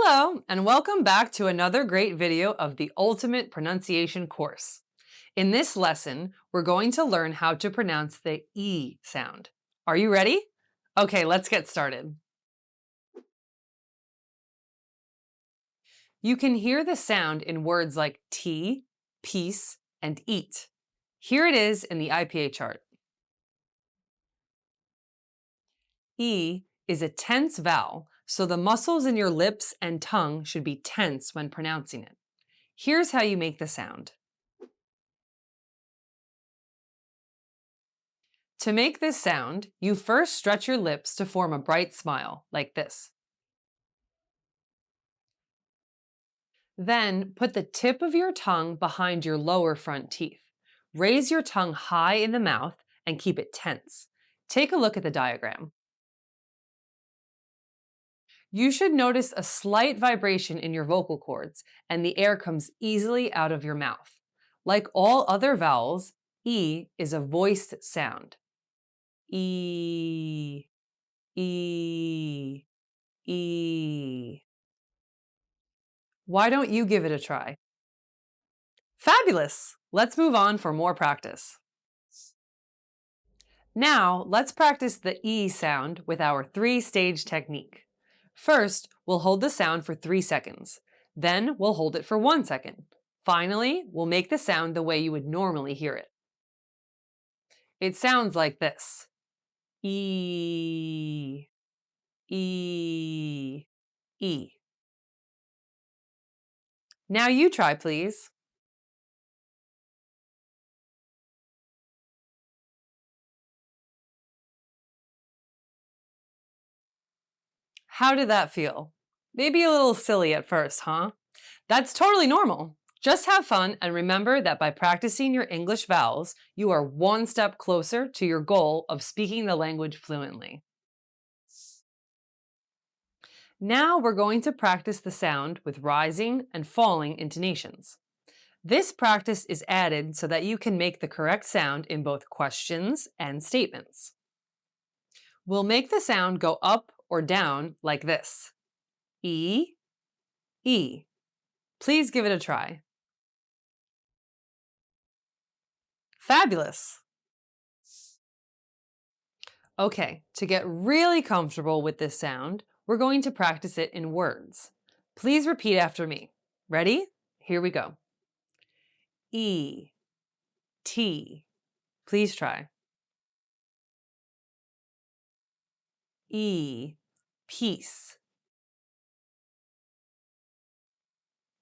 Hello, and welcome back to another great video of the Ultimate Pronunciation course. In this lesson, we're going to learn how to pronounce the E sound. Are you ready? Okay, let's get started. You can hear the sound in words like tea, peace, and eat. Here it is in the IPA chart. E is a tense vowel, so the muscles in your lips and tongue should be tense when pronouncing it. Here's how you make the sound. To make this sound, you first stretch your lips to form a bright smile, like this. Then put the tip of your tongue behind your lower front teeth. Raise your tongue high in the mouth and keep it tense. Take a look at the diagram. You should notice a slight vibration in your vocal cords, and the air comes easily out of your mouth. Like all other vowels, E is a voiced sound. E, E, E. Why don't you give it a try? Fabulous! Let's move on for more practice. Now, let's practice the E sound with our three-stage technique. First, we'll hold the sound for 3 seconds. Then, we'll hold it for 1 second. Finally, we'll make the sound the way you would normally hear it. It sounds like this. E, E, E. Now you try, please. How did that feel? Maybe a little silly at first, huh? That's totally normal. Just have fun and remember that by practicing your English vowels, you are one step closer to your goal of speaking the language fluently. Now we're going to practice the sound with rising and falling intonations. This practice is added so that you can make the correct sound in both questions and statements. We'll make the sound go up or down like this. E, E. Please give it a try. Fabulous! Okay, to get really comfortable with this sound, we're going to practice it in words. Please repeat after me. Ready? Here we go. E, T. Please try. E, peace.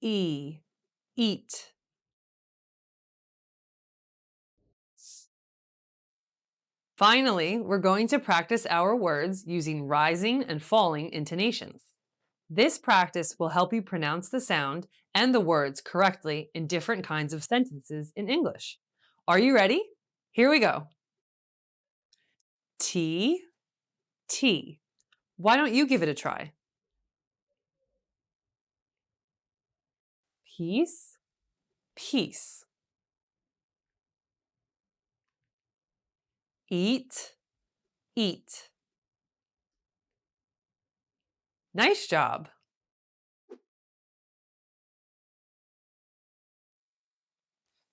E, eat. Finally, we're going to practice our words using rising and falling intonations. This practice will help you pronounce the sound and the words correctly in different kinds of sentences in English. Are you ready? Here we go. T, T. Why don't you give it a try? Peace, peace. Eat, eat. Nice job.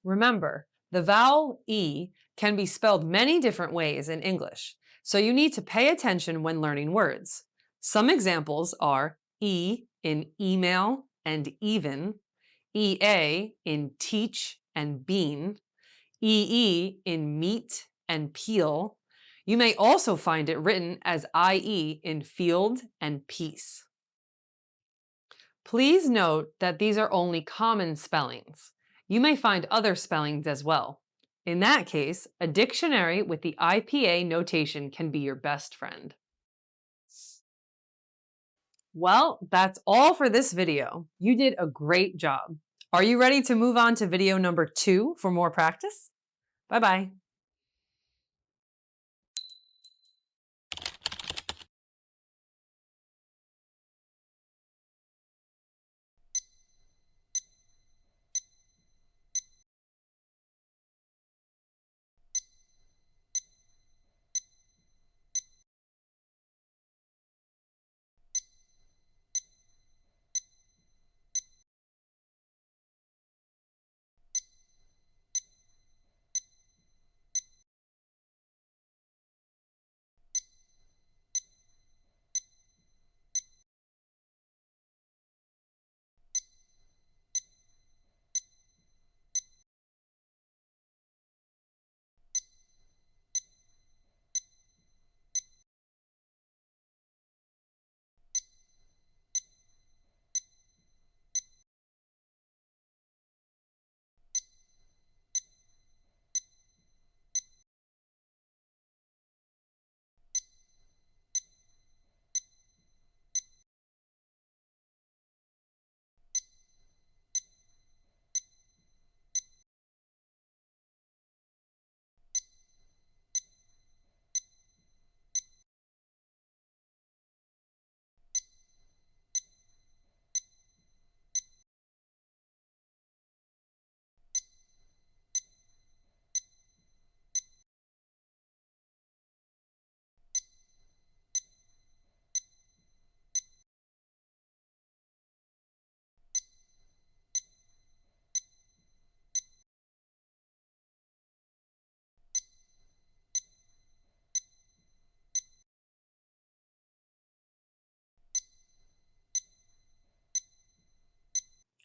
Remember, the vowel E can be spelled many different ways in English, so you need to pay attention when learning words. Some examples are E in email and even, EA in teach and bean, EE in meat and peel. You may also find it written as IE in field and peace. Please note that these are only common spellings. You may find other spellings as well. In that case, a dictionary with the IPA notation can be your best friend. Well, that's all for this video. You did a great job. Are you ready to move on to video number 2 for more practice? Bye-bye.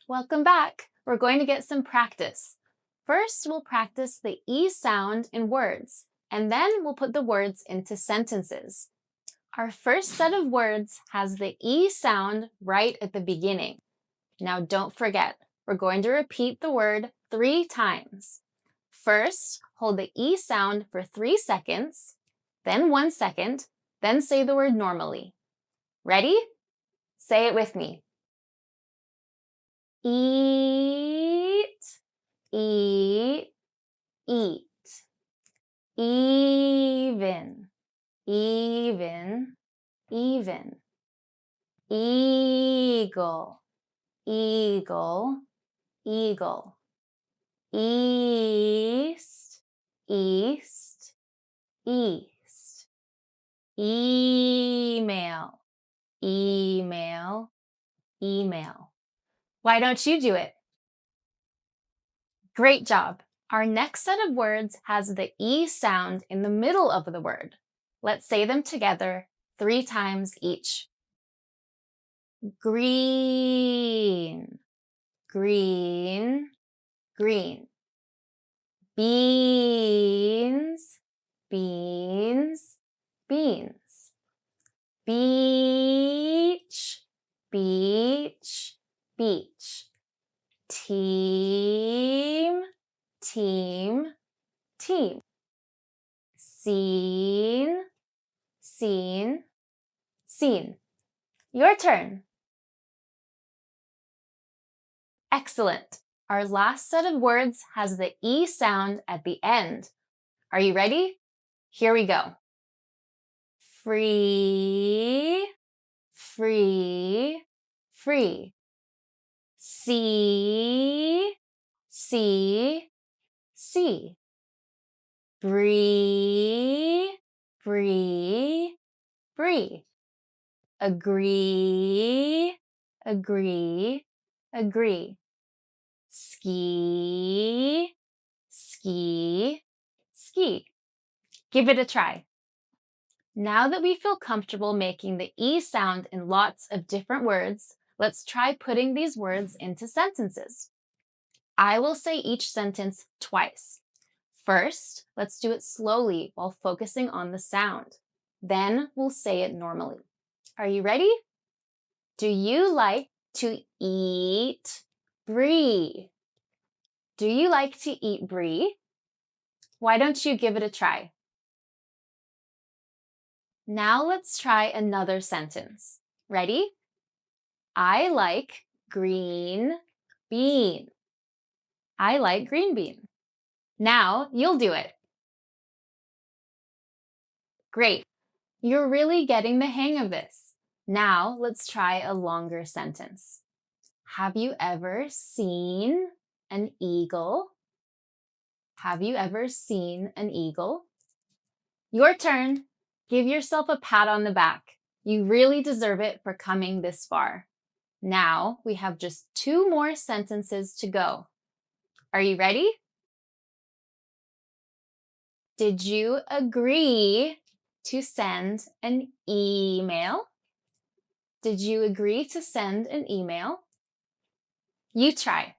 Welcome back. We're going to get some practice. First, we'll practice the E sound in words, and then we'll put the words into sentences. Our first set of words has the E sound right at the beginning. Now don't forget, we're going to repeat the word 3 times. First, hold the E sound for 3 seconds, then 1 second, then say the word normally. Ready? Say it with me. Eat, eat, eat. Even, even, even. Eagle, eagle, eagle. East, east, east. Email, email, email. Why don't you do it? Great job. Our next set of words has the E sound in the middle of the word. Let's say them together 3 times each. Green, green, green. Beans, beans, beans. Beach, beach, beach. Team, team, team. Scene, scene, scene. Your turn. Excellent. Our last set of words has the E sound at the end. Are you ready? Here we go. Free, free, free. See, see, see. Bree, bree, bree. Agree, agree, agree. Ski, ski, ski. Give it a try. Now that we feel comfortable making the E sound in lots of different words, let's try putting these words into sentences. I will say each sentence twice. First, let's do it slowly while focusing on the sound. Then we'll say it normally. Are you ready? Do you like to eat brie? Do you like to eat brie? Why don't you give it a try? Now let's try another sentence. Ready? I like green bean. I like green bean. Now you'll do it. Great. You're really getting the hang of this. Now let's try a longer sentence. Have you ever seen an eagle? Have you ever seen an eagle? Your turn. Give yourself a pat on the back. You really deserve it for coming this far. Now we have just 2 more sentences to go. Are you ready? Did you agree to send an email? Did you agree to send an email? You try.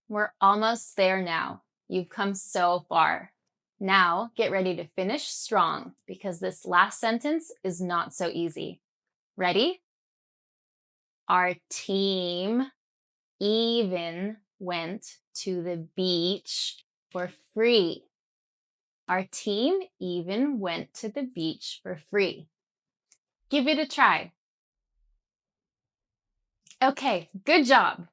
We're almost there now. You've come so far. Now get ready to finish strong because this last sentence is not so easy. Ready? Our team even went to the beach for free. Our team even went to the beach for free. Give it a try. Okay, good job.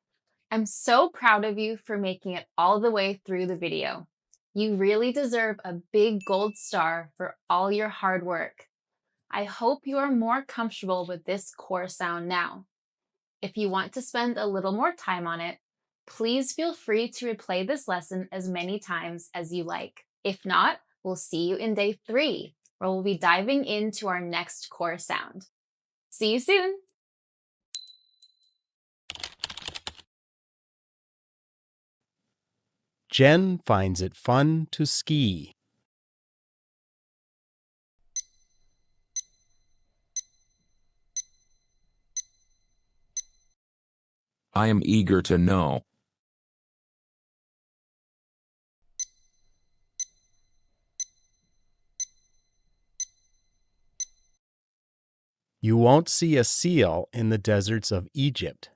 I'm so proud of you for making it all the way through the video. You really deserve a big gold star for all your hard work. I hope you are more comfortable with this core sound now. If you want to spend a little more time on it, please feel free to replay this lesson as many times as you like. If not, we'll see you in day 3, where we'll be diving into our next core sound. See you soon! Jen finds it fun to ski. I am eager to know. You won't see a seal in the deserts of Egypt.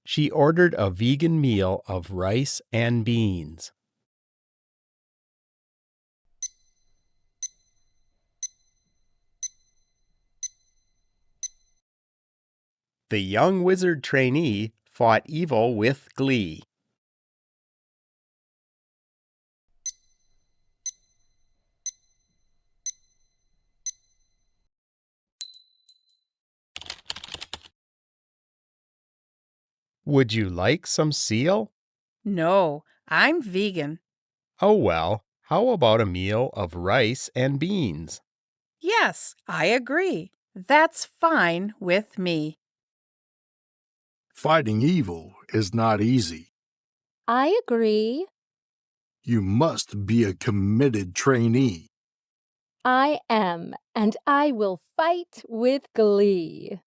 She ordered a vegan meal of rice and beans. The young wizard trainee fought evil with glee. Would you like some seal? No, I'm vegan. Oh well, how about a meal of rice and beans? Yes, I agree. That's fine with me. Fighting evil is not easy. I agree. You must be a committed trainee. I am, and I will fight with glee.